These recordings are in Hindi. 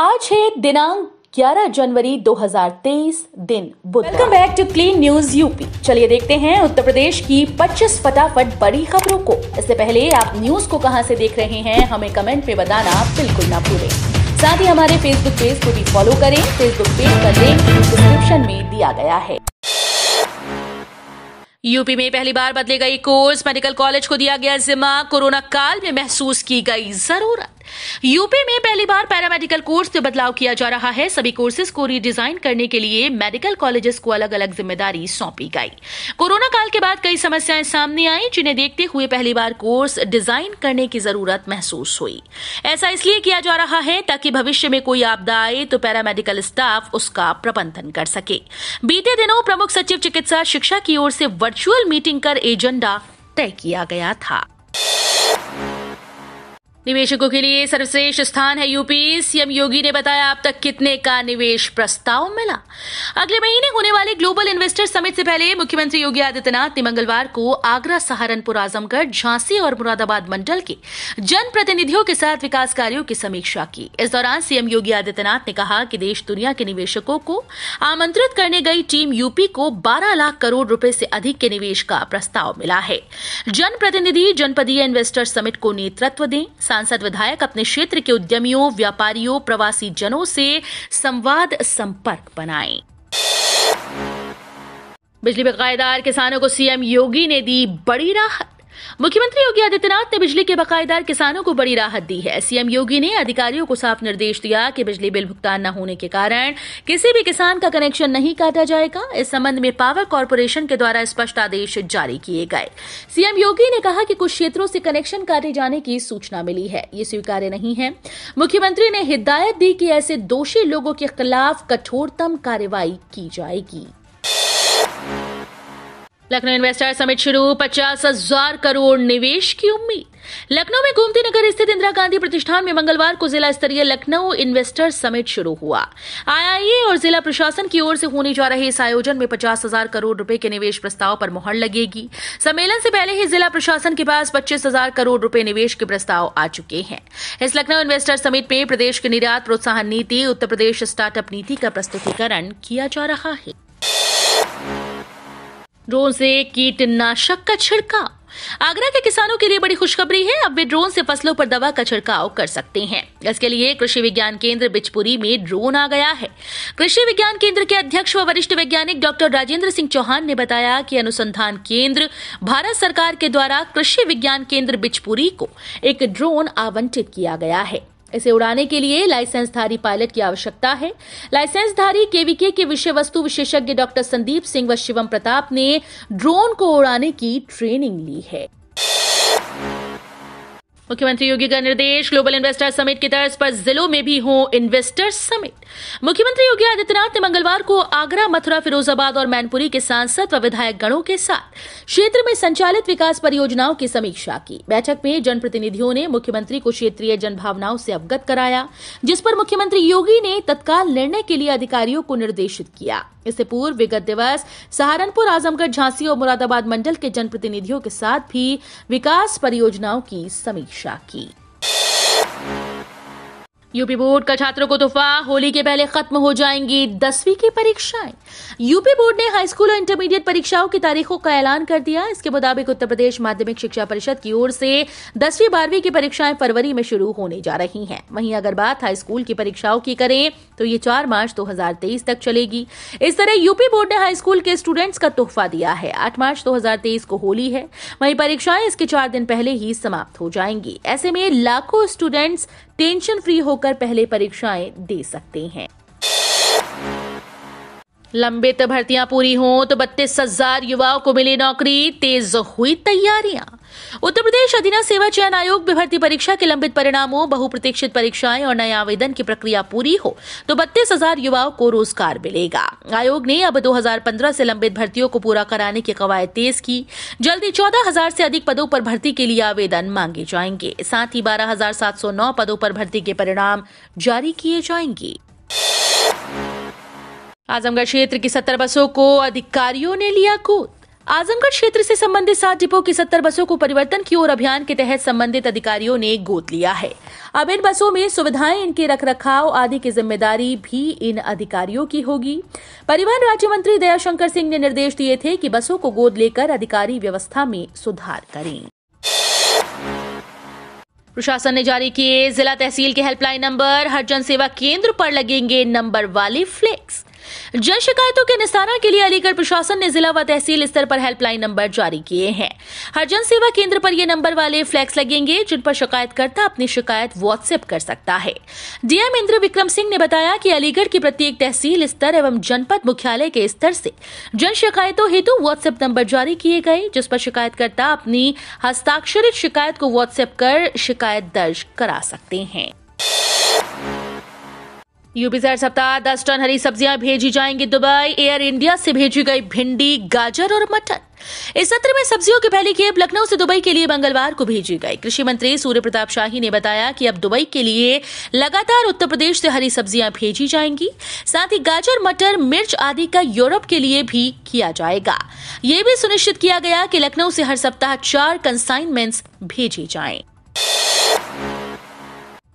आज है दिनांक 11 जनवरी 2023 दिन बुध। Welcome back to Clean News UP. चलिए देखते हैं उत्तर प्रदेश की 25 फटाफट बड़ी खबरों को। इससे पहले आप न्यूज को कहां से देख रहे हैं हमें कमेंट में बताना बिल्कुल ना भूलें। साथ ही हमारे फेसबुक पेज को भी फॉलो करें। फेसबुक पेज का लिंक डिस्क्रिप्शन में दिया गया है। यूपी में पहली बार बदले गई कोर्स, मेडिकल कॉलेज को दिया गया जिम्मा। कोरोना काल में महसूस की गई जरूरत। यूपी में पहली बार पैरामेडिकल कोर्स में बदलाव किया जा रहा है। सभी कोर्सेज को रीडिजाइन करने के लिए मेडिकल कॉलेजेस को अलग अलग जिम्मेदारी सौंपी गई। कोरोना काल के बाद कई समस्याएं सामने आई, जिन्हें देखते हुए पहली बार कोर्स डिजाइन करने की जरूरत महसूस हुई। ऐसा इसलिए किया जा रहा है ताकि भविष्य में कोई आपदा आए तो पैरामेडिकल स्टाफ उसका प्रबंधन कर सके। बीते दिनों प्रमुख सचिव चिकित्सा शिक्षा की ओर से वर्चुअल मीटिंग कर एजेंडा तय किया गया था। निवेशकों के लिए सर्वश्रेष्ठ स्थान है यूपी। सीएम योगी ने बताया अब तक कितने का निवेश प्रस्ताव मिला। अगले महीने होने वाले ग्लोबल इन्वेस्टर समिट से पहले मुख्यमंत्री योगी आदित्यनाथ ने मंगलवार को आगरा, सहारनपुर, आजमगढ़, झांसी और मुरादाबाद मंडल के जनप्रतिनिधियों के साथ विकास कार्यों की समीक्षा की। इस दौरान सीएम योगी आदित्यनाथ ने कहा कि देश दुनिया के निवेशकों को आमंत्रित करने गई टीम यूपी को 12 लाख करोड़ रुपए से अधिक के निवेश का प्रस्ताव मिला है। जनप्रतिनिधि जनपदीय इन्वेस्टर समिट को नेतृत्व दें। सांसद विधायक अपने क्षेत्र के उद्यमियों, व्यापारियों, प्रवासी जनों से संवाद संपर्क बनाएं। बिजली बकायेदार किसानों को सीएम योगी ने दी बड़ी राहत। मुख्यमंत्री योगी आदित्यनाथ ने बिजली के बकायेदार किसानों को बड़ी राहत दी है। सीएम योगी ने अधिकारियों को साफ निर्देश दिया कि बिजली बिल भुगतान न होने के कारण किसी भी किसान का कनेक्शन नहीं काटा जाएगा। इस संबंध में पावर कॉर्पोरेशन के द्वारा स्पष्ट आदेश जारी किए गए। सीएम योगी ने कहा कि कुछ क्षेत्रों से कनेक्शन काटे जाने की सूचना मिली है, ये स्वीकार्य नहीं है। मुख्यमंत्री ने हिदायत दी कि ऐसे दोषी लोगों के खिलाफ कठोरतम कार्रवाई की जाएगी। लखनऊ इन्वेस्टर समिट शुरू, 50,000 करोड़ निवेश की उम्मीद। लखनऊ में गोमती नगर स्थित इंदिरा गांधी प्रतिष्ठान में मंगलवार को जिला स्तरीय लखनऊ इन्वेस्टर समिट शुरू हुआ। आईआईए और जिला प्रशासन की ओर से होने जा रहे इस आयोजन में 50,000 करोड़ रुपए के निवेश प्रस्ताव पर मुहर लगेगी। सम्मेलन से पहले ही जिला प्रशासन के पास 25,000 करोड़ रुपए निवेश के प्रस्ताव आ चुके हैं। इस लखनऊ इन्वेस्टर समिट में प्रदेश की निर्यात प्रोत्साहन नीति, उत्तर प्रदेश स्टार्टअप नीति का प्रस्तुतिकरण किया जा रहा है। ड्रोन से कीटनाशक का छिड़काव। आगरा के किसानों के लिए बड़ी खुशखबरी है। अब वे ड्रोन से फसलों पर दवा का छिड़काव कर सकते हैं। इसके लिए कृषि विज्ञान केंद्र बिचपुरी में ड्रोन आ गया है। कृषि विज्ञान केंद्र के अध्यक्ष व वरिष्ठ वैज्ञानिक डॉक्टर राजेंद्र सिंह चौहान ने बताया कि अनुसंधान केंद्र भारत सरकार के द्वारा कृषि विज्ञान केंद्र बिचपुरी को एक ड्रोन आवंटित किया गया है। इसे उड़ाने के लिए लाइसेंसधारी पायलट की आवश्यकता है। लाइसेंसधारी केवीके के विषय वस्तु विशेषज्ञ डॉक्टर संदीप सिंह व शिवम प्रताप ने ड्रोन को उड़ाने की ट्रेनिंग ली है। मुख्यमंत्री योगी का निर्देश, ग्लोबल इन्वेस्टर समिट की तर्ज पर जिलों में भी हो इन्वेस्टर समिट। मुख्यमंत्री योगी आदित्यनाथ ने मंगलवार को आगरा, मथुरा, फिरोजाबाद और मैनपुरी के सांसद व विधायक गणों के साथ क्षेत्र में संचालित विकास परियोजनाओं की समीक्षा की। बैठक में जनप्रतिनिधियों ने मुख्यमंत्री को क्षेत्रीय जनभावनाओं से अवगत कराया, जिस पर मुख्यमंत्री योगी ने तत्काल निर्णय के लिए अधिकारियों को निर्देशित किया। इससे पूर्व विगत दिवस सहारनपुर, आजमगढ़, झांसी और मुरादाबाद मंडल के जनप्रतिनिधियों के साथ भी विकास परियोजनाओं की समीक्षा की। यूपी बोर्ड का छात्रों को तोहफा, होली के पहले खत्म हो जाएंगी 10वीं की परीक्षाएं। यूपी बोर्ड ने हाई स्कूल और इंटरमीडिएट परीक्षाओं की तारीखों का ऐलान कर दिया। इसके मुताबिक उत्तर प्रदेश माध्यमिक शिक्षा परिषद की ओर से 10वीं 12वीं की परीक्षाएं फरवरी में शुरू होने जा रही हैं। वहीं अगर बात हाई स्कूल की परीक्षाओं की करें तो ये 4 मार्च 2023 तक चलेगी। इस तरह यूपी बोर्ड ने हाई स्कूल के स्टूडेंट्स का तोहफा दिया है। 8 मार्च 2023 को होली है, वहीं परीक्षाएं इसके 4 दिन पहले ही समाप्त हो जाएंगी। ऐसे में लाखों स्टूडेंट्स टेंशन फ्री होकर पहले परीक्षाएं दे सकते हैं। लंबित भर्तियां पूरी हों तो 32,000 युवाओं को मिली नौकरी, तेज हुई तैयारियां। उत्तर प्रदेश अधीनस्थ सेवा चयन आयोग में भर्ती परीक्षा के लंबित परिणामों, बहुप्रतीक्षित परीक्षाएं और नए आवेदन की प्रक्रिया पूरी हो तो 32,000 युवाओं को रोजगार मिलेगा। आयोग ने अब 2015 से लंबित भर्तियों को पूरा कराने की कवायद तेज की। जल्दी 14,000 से अधिक पदों पर भर्ती के लिए आवेदन मांगे जाएंगे। साथ ही 12,709 पदों पर भर्ती के परिणाम जारी किए जाएंगे। आजमगढ़ क्षेत्र की 70 बसों को अधिकारियों ने लिया गोद। आजमगढ़ क्षेत्र से संबंधित 7 डिपो की 70 बसों को परिवर्तन की ओर अभियान के तहत संबंधित अधिकारियों ने गोद लिया है। अब इन बसों में सुविधाएं, इनके रखरखाव आदि की जिम्मेदारी भी इन अधिकारियों की होगी। परिवहन राज्य मंत्री दयाशंकर सिंह ने निर्देश दिए थे कि बसों को गोद लेकर अधिकारी व्यवस्था में सुधार करें। प्रशासन ने जारी किए जिला तहसील के हेल्पलाइन नंबर, हर जन सेवा केंद्र पर लगेंगे नंबर वाले फ्लेक्स। जन शिकायतों के निस्तारण के लिए अलीगढ़ प्रशासन ने जिला व तहसील स्तर पर हेल्पलाइन नंबर जारी किए हैं। हर जन सेवा केंद्र पर ये नंबर वाले फ्लैक्स लगेंगे, जिन पर शिकायतकर्ता अपनी शिकायत व्हाट्सएप कर सकता है। डीएम इंद्र विक्रम सिंह ने बताया कि अलीगढ़ की प्रत्येक तहसील स्तर एवं जनपद मुख्यालय के स्तर से जन शिकायतों हेतु व्हाट्सएप नंबर जारी किए गए, जिस पर शिकायतकर्ता अपनी हस्ताक्षरित शिकायत को व्हाट्सएप कर शिकायत दर्ज करा सकते हैं। यूपी से हर सप्ताह 10 टन हरी सब्जियां भेजी जाएंगी दुबई। एयर इंडिया से भेजी गई भिंडी, गाजर और मटर। इस सत्र में सब्जियों की पहली खेप लखनऊ से दुबई के लिए मंगलवार को भेजी गई। कृषि मंत्री सूर्य प्रताप शाही ने बताया कि अब दुबई के लिए लगातार उत्तर प्रदेश से हरी सब्जियां भेजी जाएंगी। साथ ही गाजर, मटर, मिर्च आदि का यूरोप के लिए भी किया जाएगा। ये भी सुनिश्चित किया गया कि लखनऊ से हर सप्ताह 4 कंसाइनमेंट्स भेजी जाएं।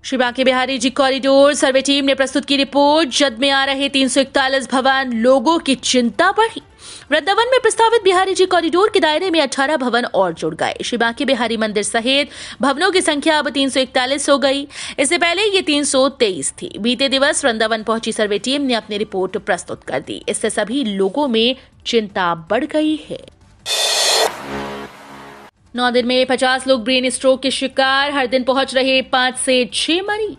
Shri Banke Bihari ji corridor survey team ने प्रस्तुत की रिपोर्ट। जद में आ रहे 341 भवन, लोगों की चिंता बढ़ी। वृंदावन में प्रस्तावित बिहारी जी कॉरिडोर के दायरे में 18 भवन और जुड़ गए। श्री बांके बिहारी मंदिर सहित भवनों की संख्या अब 341 हो गई। इससे पहले ये 323 थी। बीते दिवस वृंदावन पहुंची सर्वे टीम ने अपनी रिपोर्ट प्रस्तुत कर दी। इससे सभी लोगों में चिंता बढ़ गई है। 9 दिन में 50 लोग ब्रेन स्ट्रोक के शिकार, हर दिन पहुंच रहे 5 से 6 मरीज।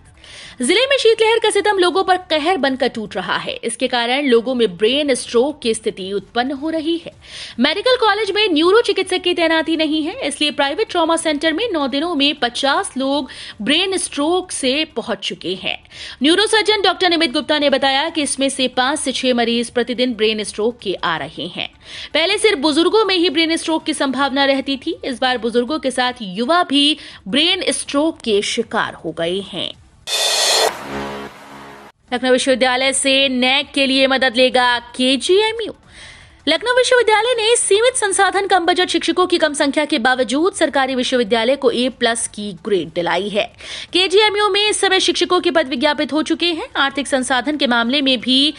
जिले में शीतलहर का सितम लोगों पर कहर बनकर टूट रहा है। इसके कारण लोगों में ब्रेन स्ट्रोक की स्थिति उत्पन्न हो रही है। मेडिकल कॉलेज में न्यूरो चिकित्सक की तैनाती नहीं है, इसलिए प्राइवेट ट्रॉमा सेंटर में 9 दिनों में 50 लोग ब्रेन स्ट्रोक से पहुंच चुके हैं। न्यूरो सर्जन डॉक्टर निमित गुप्ता ने बताया कि इसमें से 5 से 6 मरीज प्रतिदिन ब्रेन स्ट्रोक के आ रहे हैं। पहले सिर्फ बुजुर्गों में ही ब्रेन स्ट्रोक की संभावना रहती थी। इस बार बुजुर्गों के साथ युवा भी ब्रेन स्ट्रोक के शिकार हो गए हैं। लखनऊ विश्वविद्यालय से नैक के लिए मदद लेगा केजीएमयू। लखनऊ विश्वविद्यालय ने सीमित संसाधन, कम बजट, शिक्षकों की कम संख्या के बावजूद सरकारी विश्वविद्यालय को A+ की ग्रेड दिलाई है। केजीएमयू में इस समय शिक्षकों के पद विज्ञापित हो चुके हैं। आर्थिक संसाधन के मामले में भी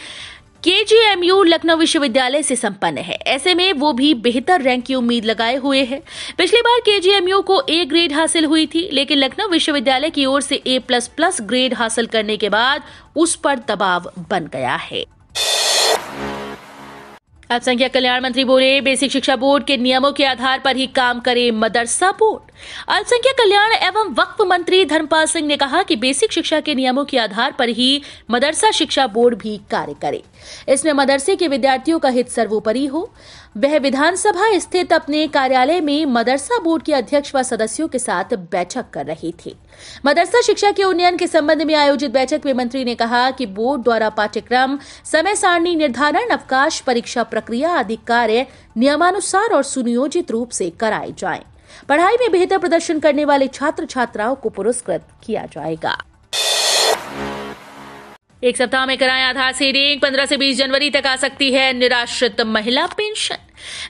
केजीएमयू लखनऊ विश्वविद्यालय से संपन्न है। ऐसे में वो भी बेहतर रैंक की उम्मीद लगाए हुए है। पिछली बार केजीएमयू को A ग्रेड हासिल हुई थी, लेकिन लखनऊ विश्वविद्यालय की ओर से A++ ग्रेड हासिल करने के बाद उस पर दबाव बन गया है। अल्पसंख्यक कल्याण मंत्री बोले, बेसिक शिक्षा बोर्ड के नियमों के आधार पर ही काम करे मदरसा बोर्ड। अल्पसंख्यक कल्याण एवं वक्फ मंत्री धर्मपाल सिंह ने कहा कि बेसिक शिक्षा के नियमों के आधार पर ही मदरसा शिक्षा बोर्ड भी कार्य करे। इसमें मदरसे के विद्यार्थियों का हित सर्वोपरि हो। वह विधानसभा स्थित अपने कार्यालय में मदरसा बोर्ड के अध्यक्ष व सदस्यों के साथ बैठक कर रहे थे। मदरसा शिक्षा के उन्नयन के संबंध में आयोजित बैठक में मंत्री ने कहा कि बोर्ड द्वारा पाठ्यक्रम, समय सारणी निर्धारण, अवकाश, परीक्षा प्रक्रिया आदि कार्य नियमानुसार और सुनियोजित रूप से कराए जाएं। पढ़ाई में बेहतर प्रदर्शन करने वाले छात्र छात्राओं को पुरस्कृत किया जाएगा। एक सप्ताह में कराएं आधार सीडिंग। 15 से 20 जनवरी तक आ सकती है निराश्रित महिला पेंशन।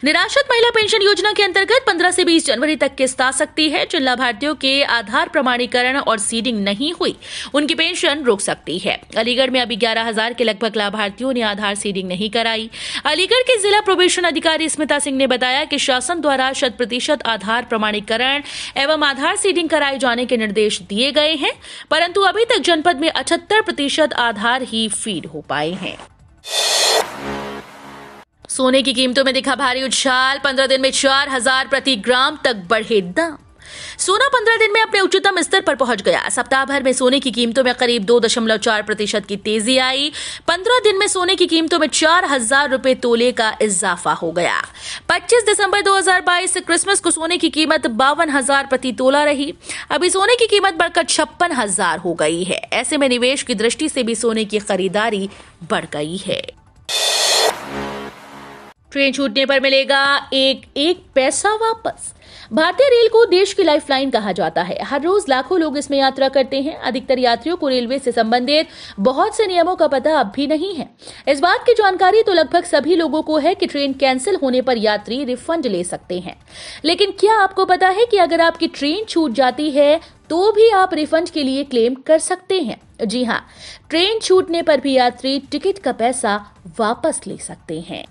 निराश्रित महिला पेंशन योजना के अंतर्गत 15 से 20 जनवरी तक किस्त आ सकती है। जिन लाभार्थियों के आधार प्रमाणीकरण और सीडिंग नहीं हुई, उनकी पेंशन रुक सकती है। अलीगढ़ में अभी 11,000 के लगभग लाभार्थियों ने आधार सीडिंग नहीं कराई। अलीगढ़ के जिला प्रोबेशन अधिकारी स्मिता सिंह ने बताया कि शासन द्वारा 100% आधार प्रमाणीकरण एवं आधार सीडिंग कराए जाने के निर्देश दिए गए हैं, परंतु अभी तक जनपद में 78% आधार ही फीड हो पाए हैं। सोने की कीमतों में दिखा भारी उछाल। 15 दिन में 4,000 प्रति ग्राम तक बढ़े दाम। सोना 15 दिन में अपने उच्चतम स्तर पर पहुंच गया। सप्ताह भर में सोने की कीमतों में करीब 2.4% की तेजी आई। 15 दिन में सोने की कीमतों में 4,000 रुपए तोले का इजाफा हो गया। 25 दिसंबर 2022 से क्रिसमस को सोने की कीमत 52,000 प्रति तोला रही। अभी सोने की कीमत बढ़कर 56,000 हो गई है। ऐसे में निवेश की दृष्टि से भी सोने की खरीदारी बढ़ गई है। ट्रेन छूटने पर मिलेगा एक पैसा वापस। भारतीय रेल को देश की लाइफलाइन कहा जाता है। हर रोज लाखों लोग इसमें यात्रा करते हैं। अधिकतर यात्रियों को रेलवे से संबंधित बहुत से नियमों का पता अब भी नहीं है। इस बात की जानकारी तो लगभग सभी लोगों को है कि ट्रेन कैंसिल होने पर यात्री रिफंड ले सकते हैं। लेकिन क्या आपको पता है कि अगर आपकी ट्रेन छूट जाती है तो भी आप रिफंड के लिए क्लेम कर सकते हैं। जी हां, ट्रेन छूटने पर भी यात्री टिकट का पैसा वापस ले सकते हैं।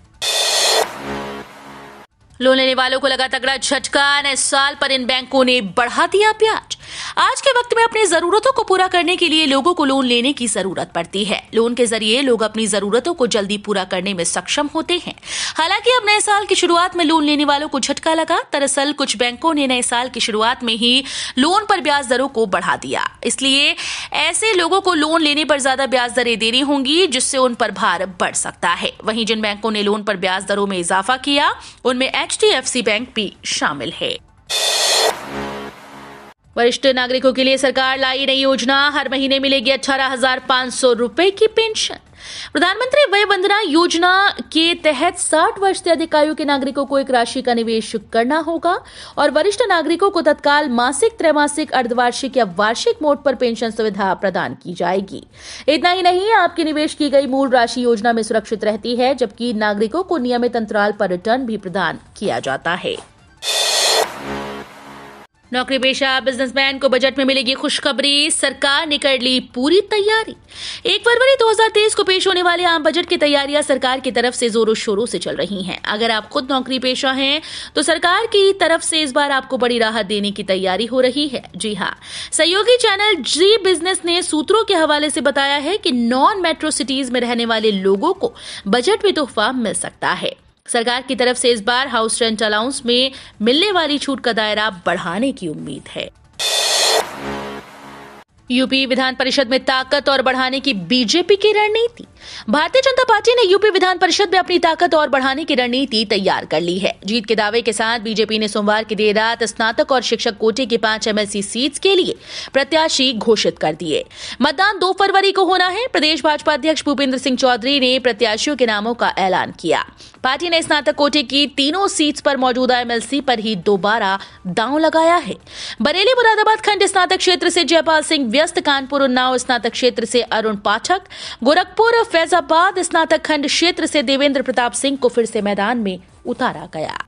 लोन लेने वालों को लगा तगड़ा झटका। नए साल पर इन बैंकों ने बढ़ा दिया ब्याज। आज के वक्त में अपनी जरूरतों को पूरा करने के लिए लोगों को लोन लेने की जरूरत पड़ती है। लोन के जरिए लोग अपनी जरूरतों को जल्दी पूरा करने में सक्षम होते हैं। हालांकि अब नए साल की शुरुआत में लोन लेने वालों को झटका लगा। दरअसल कुछ बैंकों ने नए साल की शुरुआत में ही लोन पर ब्याज दरों को बढ़ा दिया। इसलिए ऐसे लोगों को लोन लेने पर ज्यादा ब्याज दरें देनी होंगी, जिससे उन पर भार बढ़ सकता है। वहीं जिन बैंकों ने लोन पर ब्याज दरों में इजाफा किया उनमें HDFC बैंक भी शामिल है। वरिष्ठ नागरिकों के लिए सरकार लाई नई योजना। हर महीने मिलेगी 18,500 रुपए की पेंशन। प्रधानमंत्री वय वंदना योजना के तहत 60 वर्ष से अधिक आयु के नागरिकों को एक राशि का निवेश करना होगा और वरिष्ठ नागरिकों को तत्काल मासिक, त्रैमासिक, अर्धवार्षिक या वार्षिक मोड पर पेंशन सुविधा प्रदान की जाएगी। इतना ही नहीं, आपकी निवेश की गई मूल राशि योजना में सुरक्षित रहती है, जबकि नागरिकों को नियमित अंतराल पर रिटर्न भी प्रदान किया जाता है। नौकरी पेशा बिजनेसमैन को बजट में मिलेगी खुशखबरी। सरकार ने कर ली पूरी तैयारी। 1 फरवरी 2023 को पेश होने वाले आम बजट की तैयारियां सरकार की तरफ से जोरों शोरों से चल रही हैं। अगर आप खुद नौकरी पेशा हैं तो सरकार की तरफ से इस बार आपको बड़ी राहत देने की तैयारी हो रही है। जी हां, सहयोगी चैनल जी बिजनेस ने सूत्रों के हवाले से बताया है कि नॉन मेट्रो सिटीज में रहने वाले लोगों को बजट में तोहफा मिल सकता है। सरकार की तरफ से इस बार हाउस रेंट अलाउंस में मिलने वाली छूट का दायरा बढ़ाने की उम्मीद है। यूपी विधान परिषद में ताकत और बढ़ाने की बीजेपी की रणनीति। भारतीय जनता पार्टी ने यूपी विधान परिषद में अपनी ताकत और बढ़ाने की रणनीति तैयार कर ली है। जीत के दावे के साथ बीजेपी ने सोमवार की देर रात स्नातक और शिक्षक कोटे की 5 MLC सीट्स के लिए प्रत्याशी घोषित कर दिए। मतदान 2 फरवरी को होना है। प्रदेश भाजपा अध्यक्ष भूपेंद्र सिंह चौधरी ने प्रत्याशियों के नामों का ऐलान किया। पार्टी ने स्नातक कोटे की तीनों सीट्स पर मौजूदा MLC पर ही दोबारा दांव लगाया है। बरेली मुरादाबाद खंड स्नातक क्षेत्र से जयपाल सिंह व्यस्त, कानपुर उन्नाव स्नातक क्षेत्र से अरुण पाठक, गोरखपुर फैजाबाद स्नातक खंड क्षेत्र से देवेंद्र प्रताप सिंह को फिर से मैदान में उतारा गया।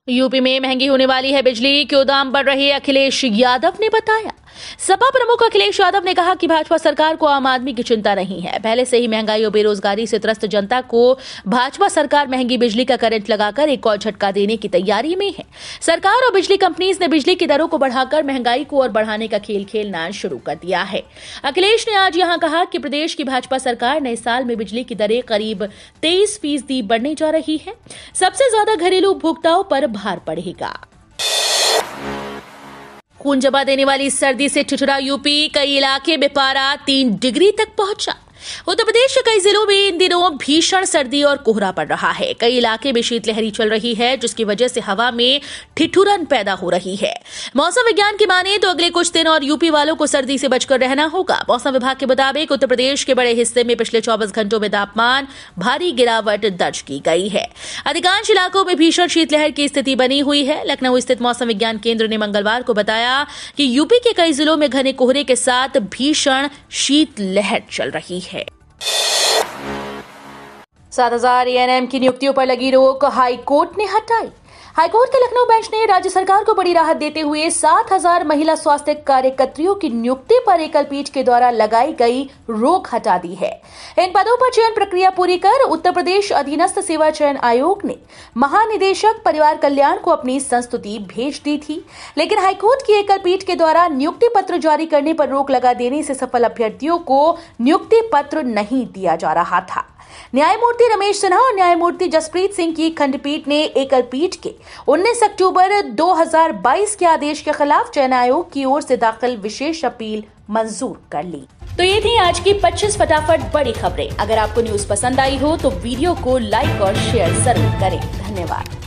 यूपी में महंगी होने वाली है बिजली, क्यों दाम बढ़ रहे, अखिलेश यादव ने बताया। सपा प्रमुख अखिलेश यादव ने कहा कि भाजपा सरकार को आम आदमी की चिंता नहीं है। पहले से ही महंगाई और बेरोजगारी से त्रस्त जनता को भाजपा सरकार महंगी बिजली का करंट लगाकर एक और झटका देने की तैयारी में है। सरकार और बिजली कंपनीज ने बिजली की दरों को बढ़ाकर महंगाई को और बढ़ाने का खेल खेलना शुरू कर दिया है। अखिलेश ने आज यहां कहा कि प्रदेश की भाजपा सरकार नए साल में बिजली की दरें करीब 23% बढ़ने जा रही है। सबसे ज्यादा घरेलू उपभोक्ताओं पर भार पड़ेगा। खून जमा देने वाली सर्दी से ठिठुरा यूपी, कई इलाके में पारा 3 डिग्री तक पहुंचा। उत्तर प्रदेश के कई जिलों में इन दिनों भीषण सर्दी और कोहरा पड़ रहा है। कई इलाके में शीतलहरी चल रही है, जिसकी वजह से हवा में ठिठुरन पैदा हो रही है। मौसम विज्ञान की माने तो अगले कुछ दिन और यूपी वालों को सर्दी से बचकर रहना होगा। मौसम विभाग के मुताबिक उत्तर प्रदेश के बड़े हिस्से में पिछले 24 घंटों में तापमान भारी गिरावट दर्ज की गई है। अधिकांश इलाकों में भीषण शीतलहर की स्थिति बनी हुई है। लखनऊ स्थित मौसम विज्ञान केंद्र ने मंगलवार को बताया कि यूपी के कई जिलों में घने कोहरे के साथ भीषण शीतलहर चल रही है। 7,000 ANM की नियुक्तियों पर लगी रोक हाई कोर्ट ने हटाई। हाईकोर्ट के लखनऊ बेंच ने राज्य सरकार को बड़ी राहत देते हुए 7,000 महिला स्वास्थ्य कार्यकर्तियों की नियुक्ति पर एकल पीठ के द्वारा लगाई गई रोक हटा दी है। इन पदों पर चयन प्रक्रिया पूरी कर उत्तर प्रदेश अधीनस्थ सेवा चयन आयोग ने महानिदेशक परिवार कल्याण को अपनी संस्तुति भेज दी थी, लेकिन हाईकोर्ट की एकल पीठ के द्वारा नियुक्ति पत्र जारी करने पर रोक लगा देने से सफल अभ्यर्थियों को नियुक्ति पत्र नहीं दिया जा रहा था। न्यायमूर्ति रमेश सिन्हा और न्यायमूर्ति जसप्रीत सिंह की खंडपीठ ने एकल पीठ के 19 अक्टूबर 2022 के आदेश के खिलाफ चयन आयोग की ओर से दाखिल विशेष अपील मंजूर कर ली। तो ये थी आज की 25 फटाफट बड़ी खबरें। अगर आपको न्यूज पसंद आई हो तो वीडियो को लाइक और शेयर जरूर करें। धन्यवाद।